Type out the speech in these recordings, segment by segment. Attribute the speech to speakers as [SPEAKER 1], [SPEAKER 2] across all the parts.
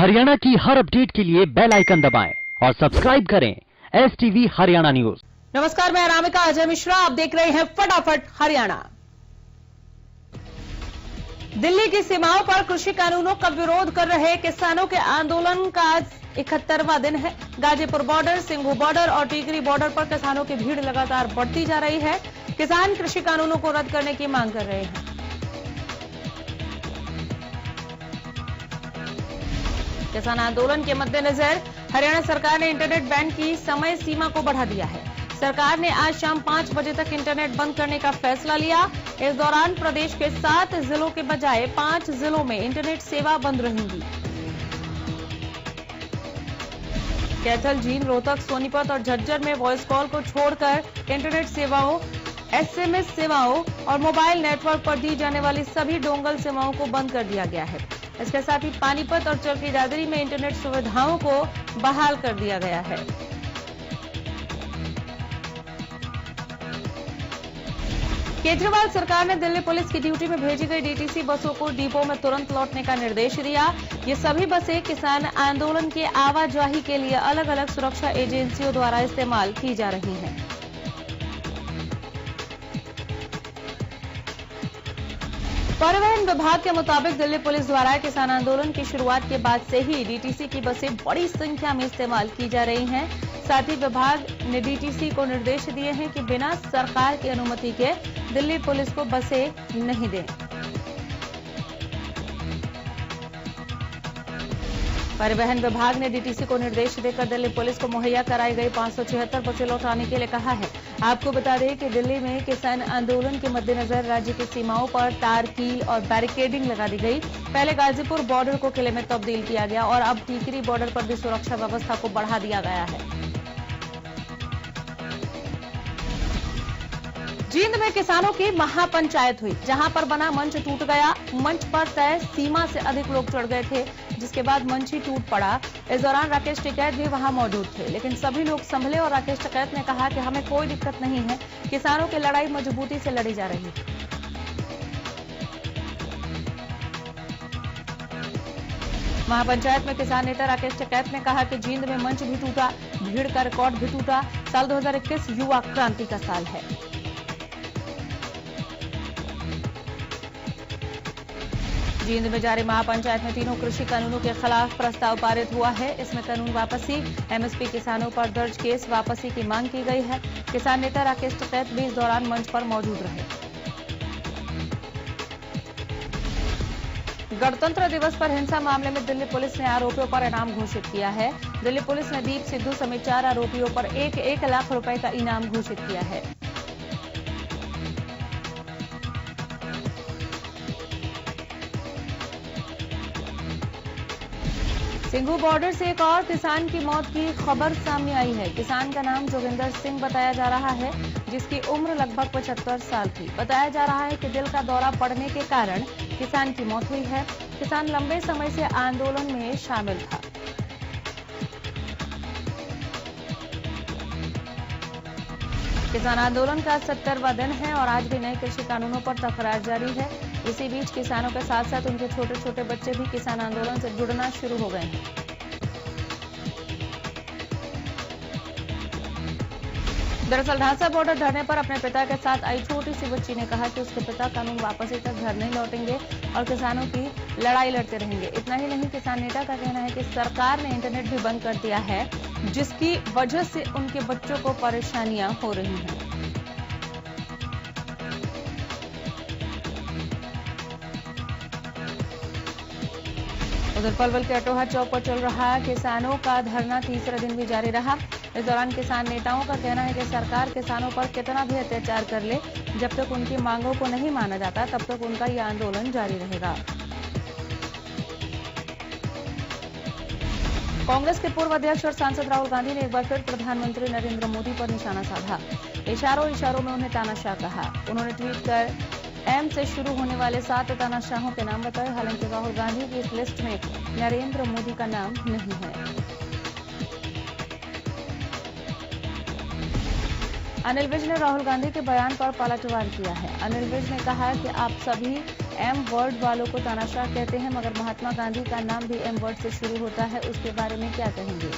[SPEAKER 1] हरियाणा की हर अपडेट के लिए बेल आइकन दबाएं और सब्सक्राइब करें STV हरियाणा न्यूज।
[SPEAKER 2] नमस्कार, मैं अनामिका अजय मिश्रा, आप देख रहे हैं फटाफट हरियाणा। दिल्ली की सीमाओं पर कृषि कानूनों का विरोध कर रहे किसानों के आंदोलन का आज 71वां दिन है। गाजीपुर बॉर्डर, सिंघू बॉर्डर और टिकरी बॉर्डर पर किसानों की भीड़ लगातार बढ़ती जा रही है। किसान कृषि कानूनों को रद्द करने की मांग कर रहे हैं। किसान आंदोलन के मद्देनजर हरियाणा सरकार ने इंटरनेट बैन की समय सीमा को बढ़ा दिया है। सरकार ने आज शाम 5 बजे तक इंटरनेट बंद करने का फैसला लिया। इस दौरान प्रदेश के 7 जिलों के बजाय 5 जिलों में इंटरनेट सेवा बंद रहेंगी। कैथल, जींद, रोहतक, सोनीपत और झज्जर में वॉइस कॉल को छोड़कर इंटरनेट सेवाओं, SMS सेवाओं और मोबाइल नेटवर्क पर दी जाने वाली सभी डोंगल सेवाओं को बंद कर दिया गया है। इसके साथ ही पानीपत और चरखी दादरी में इंटरनेट सुविधाओं को बहाल कर दिया गया है। केजरीवाल सरकार ने दिल्ली पुलिस की ड्यूटी में भेजी गई DTC बसों को डिपो में तुरंत लौटने का निर्देश दिया। ये सभी बसें किसान आंदोलन की आवाजाही के लिए अलग अलग सुरक्षा एजेंसियों द्वारा इस्तेमाल की जा रही हैं। परिवहन विभाग के मुताबिक दिल्ली पुलिस द्वारा किसान आंदोलन की शुरुआत के बाद से ही DTC की बसें बड़ी संख्या में इस्तेमाल की जा रही हैं। साथ ही विभाग ने DTC को निर्देश दिए हैं कि बिना सरकार की अनुमति के दिल्ली पुलिस को बसें नहीं दें। परिवहन विभाग ने DTC को निर्देश देकर दिल्ली पुलिस को मुहैया कराई गई 576 बसें लौटाने के लिए कहा है। आपको बता दें कि दिल्ली में किसान आंदोलन के मद्देनजर राज्य की सीमाओं पर तार, कील और बैरिकेडिंग लगा दी गई। पहले गाजीपुर बॉर्डर को किले में तब्दील किया गया और अब टिकरी बॉर्डर पर भी सुरक्षा व्यवस्था को बढ़ा दिया गया है। जींद में किसानों की महापंचायत हुई, जहां पर बना मंच टूट गया। मंच पर तय सीमा से अधिक लोग चढ़ गए थे, जिसके बाद मंच ही टूट पड़ा। इस दौरान राकेश टिकैत भी वहां मौजूद थे, लेकिन सभी लोग संभले और राकेश टिकैत ने कहा कि हमें कोई दिक्कत नहीं है, किसानों की लड़ाई मजबूती से लड़ी जा रही है। महापंचायत में किसान नेता राकेश टिकैत ने कहा कि जींद में मंच भी टूटा, भीड़ का रिकॉर्ड भी टूटा। साल 2021 युवा क्रांति का साल है। जींद में जारी महापंचायत में तीनों कृषि कानूनों के खिलाफ प्रस्ताव पारित हुआ है। इसमें कानून वापसी, MSP किसानों पर दर्ज केस वापसी की मांग की गई है। किसान नेता राकेश टिकैत भी इस दौरान मंच पर मौजूद रहे। गणतंत्र दिवस पर हिंसा मामले में दिल्ली पुलिस ने आरोपियों पर इनाम घोषित किया है। दिल्ली पुलिस ने दीप सिद्धू समेत 4 आरोपियों पर 1 लाख रुपए का इनाम घोषित किया है। सिंघू बॉर्डर से एक और किसान की मौत की खबर सामने आई है। किसान का नाम जोगिंदर सिंह बताया जा रहा है, जिसकी उम्र लगभग 75 साल थी। बताया जा रहा है कि दिल का दौरा पड़ने के कारण किसान की मौत हुई है। किसान लंबे समय से आंदोलन में शामिल था। किसान आंदोलन का 70वां दिन है और आज भी नए कृषि कानूनों पर तकरार जारी है। इसी बीच किसानों के साथ साथ उनके छोटे छोटे बच्चे भी किसान आंदोलन से जुड़ना शुरू हो गए हैं। दरअसल ढांसा बॉर्डर धरने पर अपने पिता के साथ आई छोटी सी बच्ची ने कहा कि उसके पिता कानून वापसी तक घर नहीं लौटेंगे और किसानों की लड़ाई लड़ते रहेंगे। इतना ही नहीं, किसान नेता का कहना है कि सरकार ने इंटरनेट भी बंद कर दिया है, जिसकी वजह से उनके बच्चों को परेशानियां हो रही हैं। उधर पलवल के अटोहा चौक पर चल रहा किसानों का धरना तीसरे दिन भी जारी रहा। इस दौरान किसान नेताओं का कहना है कि सरकार किसानों पर कितना भी अत्याचार कर ले, जब तक उनकी मांगों को नहीं माना जाता तब तक उनका यह आंदोलन जारी रहेगा। कांग्रेस के पूर्व अध्यक्ष और सांसद राहुल गांधी ने एक बार फिर प्रधानमंत्री नरेंद्र मोदी पर निशाना साधा। इशारों में उन्हें तानाशाह कहा। उन्होंने ट्वीट कर M से शुरू होने वाले 7 तानाशाहों के नाम बताए। हालांकि राहुल गांधी की इस लिस्ट में नरेंद्र मोदी का नाम नहीं है। अनिल विज ने राहुल गांधी के बयान पर पलटवार किया है। अनिल विज ने कहा कि आप सभी एम वर्ड वालों को तानाशाह कहते हैं, मगर महात्मा गांधी का नाम भी एम वर्ड से शुरू होता है। उसके बारे में क्या कहेंगे?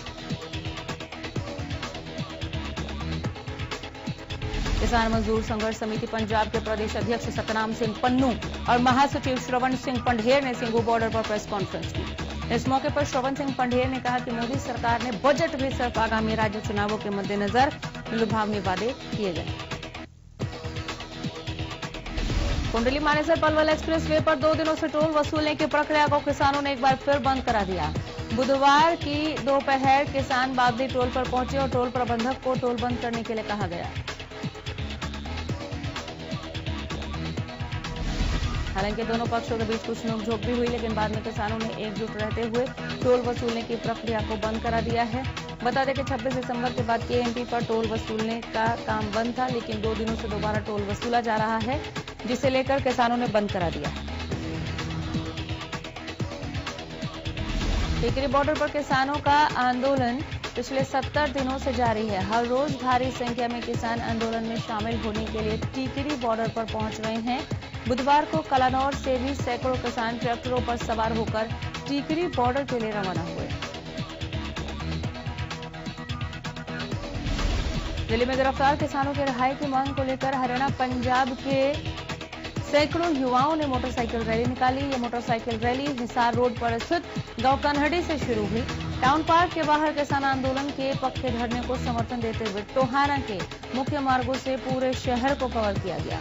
[SPEAKER 2] किसान मजदूर संघर्ष समिति पंजाब के प्रदेश अध्यक्ष सतनाम सिंह पन्नू और महासचिव श्रवण सिंह पंढेर ने सिंघू बॉर्डर पर प्रेस कॉन्फ्रेंस की। इस मौके पर श्रवण सिंह पंढेर ने कहा कि मोदी सरकार ने बजट भी सिर्फ आगामी राज्य चुनावों के मद्देनजर लुभावने वादे किए गए। कुंडली मानेसर पलवल एक्सप्रेस वे पर 2 दिनों से टोल वसूलने की प्रक्रिया को किसानों ने एक बार फिर बंद करा दिया। बुधवार की दोपहर किसान बाबरी टोल पर पहुंचे और टोल प्रबंधक को टोल बंद करने के लिए कहा गया। हालांकि दोनों पक्षों के बीच कुछ नोकझोंक भी हुई, लेकिन बाद में किसानों ने एकजुट रहते हुए टोल वसूलने की प्रक्रिया को बंद करा दिया है। बता दें कि 26 दिसंबर के बाद केएमपी पर टोल वसूलने का काम बंद था, लेकिन 2 दिनों से दोबारा टोल वसूला जा रहा है, जिसे लेकर किसानों ने बंद करा दिया है। टिकरी बॉर्डर पर किसानों का आंदोलन पिछले 70 दिनों से जारी है। हर रोज भारी संख्या में किसान आंदोलन में शामिल होने के लिए टिकरी बॉर्डर पर पहुंच रहे हैं। बुधवार को कलानौर से भी सैकड़ों किसान ट्रैक्टरों पर सवार होकर टिकरी बॉर्डर के लिए रवाना हुए। दिल्ली में गिरफ्तार किसानों की रिहाई की मांग को लेकर हरियाणा पंजाब के सैकड़ों युवाओं ने मोटरसाइकिल रैली निकाली। ये मोटरसाइकिल रैली हिसार रोड पर स्थित गांव कन्हड़ी से शुरू हुई। टाउन पार्क के बाहर किसान आंदोलन के पक्के धरने को समर्थन देते हुए टोहाना के मुख्य मार्गों से पूरे शहर को कवर किया गया।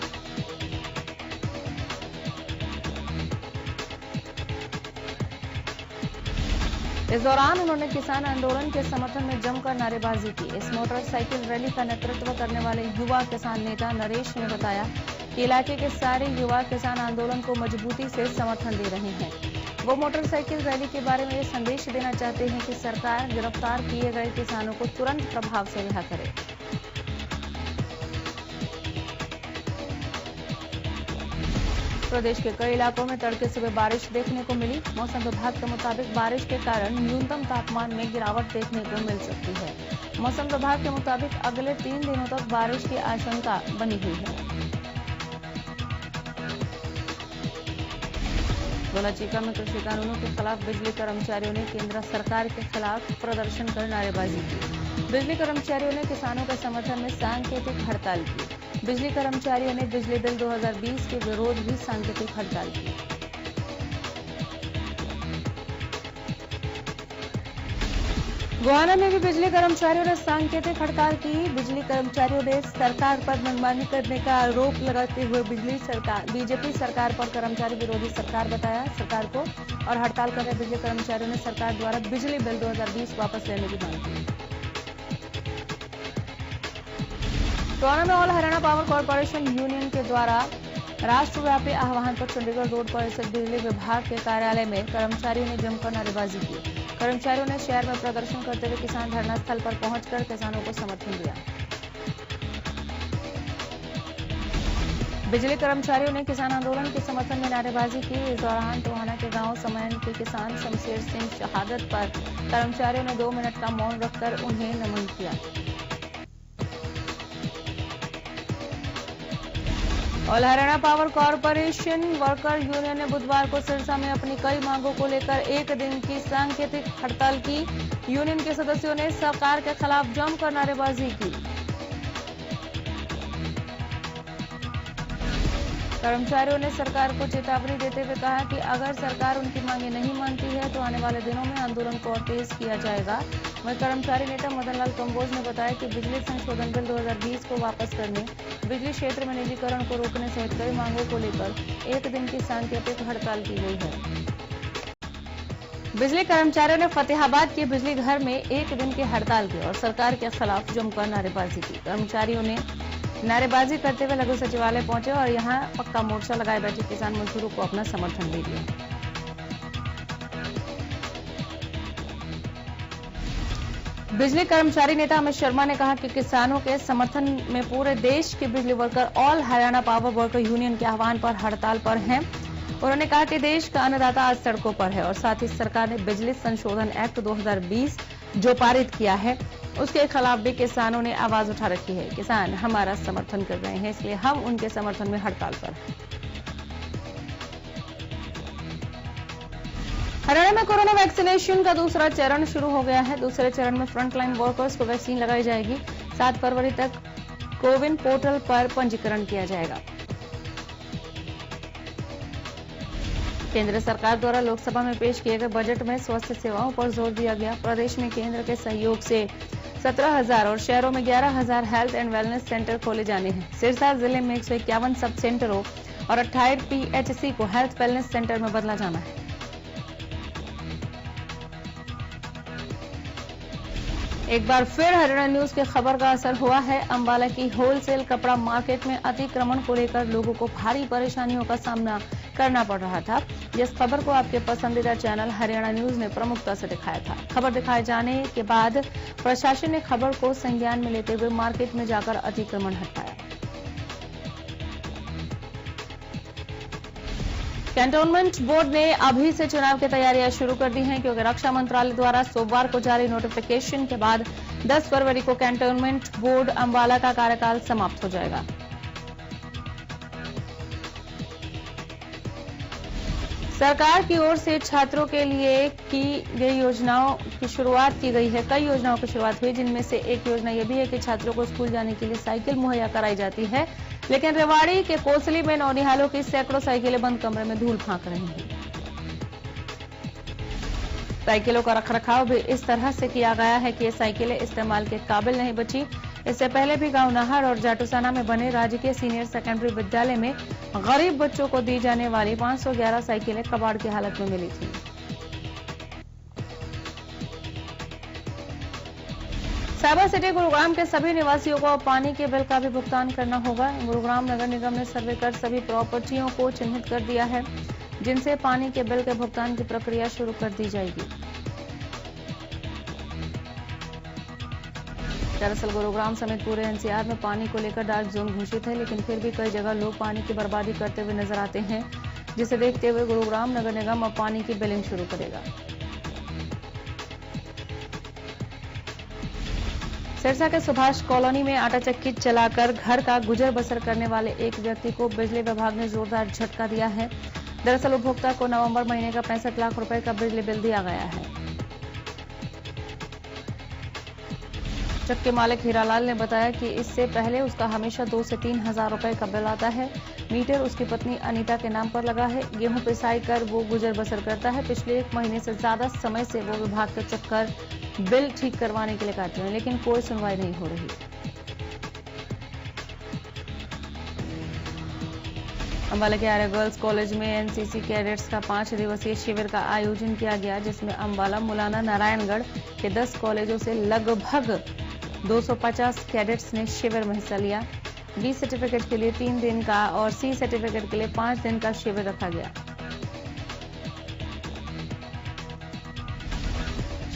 [SPEAKER 2] इस दौरान उन्होंने किसान आंदोलन के समर्थन में जमकर नारेबाजी की। इस मोटरसाइकिल रैली का नेतृत्व करने वाले युवा किसान नेता नरेश ने बताया कि इलाके के सारे युवा किसान आंदोलन को मजबूती से समर्थन दे रहे हैं। वो मोटरसाइकिल रैली के बारे में ये संदेश देना चाहते हैं कि सरकार गिरफ्तार किए गए किसानों को तुरंत प्रभाव से रिहा करे। प्रदेश के कई इलाकों में तड़के सुबह बारिश देखने को मिली। मौसम विभाग के मुताबिक बारिश के कारण न्यूनतम तापमान में गिरावट देखने को मिल सकती है। मौसम विभाग के मुताबिक अगले 3 दिनों तक बारिश की आशंका बनी हुई है। गोलाचीका में कृषि कानूनों के खिलाफ बिजली कर्मचारियों ने केंद्र सरकार के खिलाफ प्रदर्शन कर नारेबाजी की। बिजली कर्मचारियों ने किसानों के समर्थन में सांकेतिक हड़ताल की। बिजली कर्मचारियों ने बिजली बिल 2020 के विरोध भी सांकेतिक हड़ताल की। गोहाना में भी बिजली कर्मचारियों ने सांकेतिक हड़ताल की। बिजली कर्मचारियों ने सरकार पर मनमानी करने का आरोप लगाते हुए बीजेपी सरकार पर कर्मचारी विरोधी सरकार बताया सरकार को और हड़ताल कर रहे बिजली कर्मचारियों ने सरकार द्वारा बिजली बिल 2020 वापस लेने की मांग की। टोहाना में all Haryana power corporation union के द्वारा राष्ट्रव्यापी आह्वान पर चंडीगढ़ रोड पर स्थित बिजली विभाग के कार्यालय में कर्मचारियों ने जमकर नारेबाजी की। कर्मचारियों ने शहर में प्रदर्शन करते हुए किसान धरना स्थल पर पहुंचकर किसानों को समर्थन दिया। बिजली कर्मचारियों ने किसान आंदोलन के समर्थन में नारेबाजी की। इस दौरान टोहाना के गांव समयन के किसान शमशेर सिंह शहादत पर कर्मचारियों ने 2 मिनट का मौन रखकर उन्हें नमन किया। All Haryana power corporation worker union ने बुधवार को सिरसा में अपनी कई मांगों को लेकर 1 दिन की सांकेतिक हड़ताल की। यूनियन के सदस्यों ने सरकार के खिलाफ जमकर नारेबाजी की। कर्मचारियों ने सरकार को चेतावनी देते हुए कहा कि अगर सरकार उनकी मांगे नहीं मानती है तो आने वाले दिनों में आंदोलन को और तेज किया जाएगा। वहीं कर्मचारी नेता मदन लाल कंबोज ने बताया कि बिजली संशोधन बिल 2020 को वापस करने, बिजली क्षेत्र में निजीकरण को रोकने सहित कई मांगों को लेकर 1 दिन की सांकेतिक हड़ताल की गई है। बिजली कर्मचारियों ने फतेहाबाद के बिजली घर में 1 दिन की हड़ताल की और सरकार के खिलाफ जमकर नारेबाजी की। कर्मचारियों ने नारेबाजी करते हुए लघु सचिवालय पहुंचे और यहां पक्का मोर्चा लगाए बैठे किसान मजदूरों को अपना समर्थन दे दिया। बिजली कर्मचारी नेता अमित शर्मा ने कहा कि किसानों के समर्थन में पूरे देश के बिजली worker all Haryana power worker union के आह्वान पर हड़ताल पर हैं। उन्होंने कहा कि देश का अन्नदाता आज सड़कों पर है और साथ ही सरकार ने बिजली संशोधन एक्ट 2020 जो पारित किया है उसके खिलाफ भी किसानों ने आवाज उठा रखी है। किसान हमारा समर्थन कर रहे हैं, इसलिए हम उनके समर्थन में हड़ताल पर हैं। हरियाणा में कोरोना वैक्सीनेशन का दूसरा चरण शुरू हो गया है। दूसरे चरण में फ्रंटलाइन वर्कर्स को वैक्सीन लगाई जाएगी। 7 फरवरी तक कोविन पोर्टल पर पंजीकरण किया जाएगा। केंद्र सरकार द्वारा लोकसभा में पेश किए गए बजट में स्वास्थ्य सेवाओं पर जोर दिया गया। प्रदेश में केंद्र के सहयोग से 17,000 और शहरों में 11,000 हेल्थ एंड वेलनेस सेंटर खोले जाने हैं। सिरसा जिले में 151 सब सेंटरों और 28 पीएचसी को हेल्थ वेलनेस सेंटर में बदला जाना है। एक बार फिर हरियाणा न्यूज के खबर का असर हुआ है। अंबाला की होलसेल कपड़ा मार्केट में अतिक्रमण को लेकर लोगों को भारी परेशानियों का सामना करना पड़ रहा था। जिस खबर को आपके पसंदीदा चैनल हरियाणा न्यूज ने प्रमुखता से दिखाया था। खबर दिखाए जाने के बाद प्रशासन ने खबर को संज्ञान में लेते हुए मार्केट में जाकर अतिक्रमण हटाया। कैंटोनमेंट बोर्ड ने अभी से चुनाव की तैयारियां शुरू कर दी हैं, क्योंकि रक्षा मंत्रालय द्वारा सोमवार को जारी नोटिफिकेशन के बाद 10 फरवरी को कैंटोनमेंट बोर्ड अंबाला का कार्यकाल समाप्त हो जाएगा। सरकार की ओर से छात्रों के लिए की गई योजनाओं की शुरुआत की गई है। कई योजनाओं की शुरुआत हुई, जिनमें से एक योजना यह भी है कि छात्रों को स्कूल जाने के लिए साइकिल मुहैया कराई जाती है। लेकिन रेवाड़ी के कोसली में नौनिहालों की सैकड़ों साइकिलें बंद कमरे में धूल फांक रही हैं। साइकिलों का रखरखाव भी इस तरह से किया गया है कि ये साइकिलें इस्तेमाल के काबिल नहीं बची। इससे पहले भी गांव नाहर और जाटूसाना में बने राजकीय सीनियर सेकेंडरी विद्यालय में गरीब बच्चों को दी जाने वाली 511 साइकिलें कबाड़ की हालत में मिली थी। साइबर सिटी गुरुग्राम के सभी निवासियों को अब पानी के बिल का भी भुगतान करना होगा। गुरुग्राम नगर निगम ने सर्वे कर सभी प्रॉपर्टियों को चिन्हित कर दिया है, जिनसे पानी के बिल के भुगतान की प्रक्रिया शुरू कर दी जाएगी। दरअसल गुरुग्राम समेत पूरे एनसीआर में पानी को लेकर डार्क जोन घोषित है, लेकिन फिर भी कई जगह लोग पानी की बर्बादी करते हुए नजर आते हैं, जिसे देखते हुए गुरुग्राम नगर निगम अब पानी की बिलिंग शुरू करेगा। सिरसा के सुभाष कॉलोनी में आटा चक्की चलाकर घर का गुजर बसर करने वाले एक व्यक्ति को बिजली विभाग ने जोरदार झटका दिया है। दरअसल उपभोक्ता को नवंबर महीने का 65 लाख रुपए का बिजली बिल दिया गया है। ट्रक के मालिक हीरालाल ने बताया कि इससे पहले उसका हमेशा 2 से 3 हजार रुपए का बिल आता है। मीटर उसकी पत्नी अनीता के नाम पर लगा है। गेहूं पिसाई कर वो गुजर बसर करता है। पिछले 1 महीने से ज्यादा समय से वो विभाग के चक्कर बिल ठीक करवाने के लिए काट रहे हैं, लेकिन कोई सुनवाई नहीं हो रही। अंबाला के आर्य गर्ल्स कॉलेज में एनसीसी कैडेट्स का 5 दिवसीय शिविर का आयोजन किया गया, जिसमें अंबाला, मुलाना, नारायणगढ़ के 10 कॉलेजों से लगभग 250 कैडेट्स ने शिविर में हिस्सा लिया। बी सर्टिफिकेट के लिए 3 दिन का और सी सर्टिफिकेट के लिए 5 दिन का शिविर रखा गया।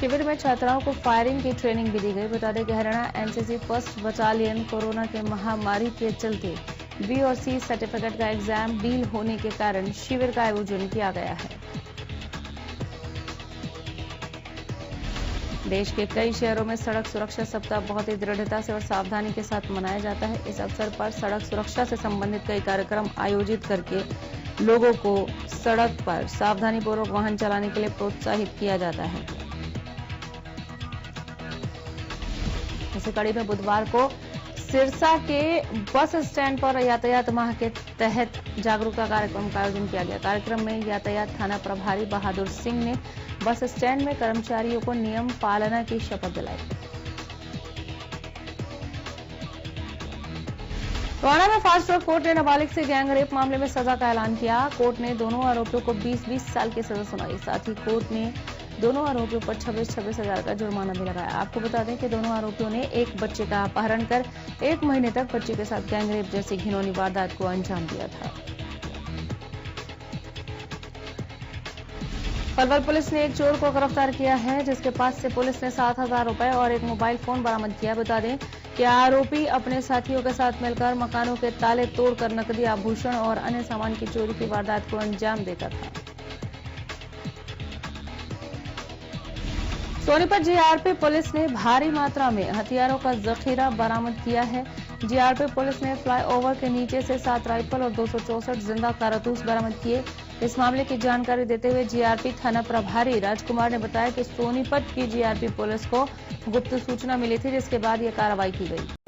[SPEAKER 2] शिविर में छात्राओं को फायरिंग की ट्रेनिंग भी दी गई। बता दें कि Haryana NCC first battalion corona के महामारी के चलते बी और सी सर्टिफिकेट का एग्जाम डील होने के कारण शिविर का आयोजन किया गया है। देश के कई शहरों में सड़क सुरक्षा सप्ताह बहुत ही दृढ़ता से और सावधानी के साथ मनाया जाता है। इस अवसर पर सड़क सुरक्षा से संबंधित कई कार्यक्रम आयोजित करके लोगों को सड़क पर सावधानी पूर्वक वाहन चलाने के लिए प्रोत्साहित किया जाता है। इसी कड़ी में बुधवार को सिरसा के बस स्टैंड पर यातायात माह के तहत जागरूकता कार्यक्रम का आयोजन किया गया। कार्यक्रम में यातायात थाना प्रभारी बहादुर सिंह ने बस स्टैंड में कर्मचारियों को नियम पालना की शपथ दिलाई। टोहाना में फास्ट ट्रैक कोर्ट ने नाबालिग से गैंगरेप मामले में सजा का ऐलान किया। कोर्ट ने दोनों आरोपियों को 20-20 साल की सजा सुनाई। साथ ही कोर्ट ने दोनों आरोपियों पर 26-26 हजार का जुर्माना भी लगाया। आपको बता दें कि दोनों आरोपियों ने एक बच्चे का अपहरण कर 1 महीने तक बच्चे के साथ गैंगरेप जैसी घिनौनी वारदात को अंजाम दिया था। पलवल पुलिस ने एक चोर को गिरफ्तार किया है, जिसके पास से पुलिस ने 7,000 रुपए और एक मोबाइल फोन बरामद किया। बता दें कि आरोपी अपने साथियों के साथ मिलकर मकानों के ताले तोड़कर नकदी, आभूषण और अन्य सामान की चोरी की वारदात को अंजाम देता था। सोनीपत जीआरपी पुलिस ने भारी मात्रा में हथियारों का जखीरा बरामद किया है। जीआरपी पुलिस ने फ्लाईओवर के नीचे से 7 राइफल और 264 जिंदा कारतूस बरामद किए। इस मामले की जानकारी देते हुए जीआरपी थाना प्रभारी राजकुमार ने बताया कि सोनीपत की जीआरपी पुलिस को गुप्त सूचना मिली थी, जिसके बाद यह कार्रवाई की गई।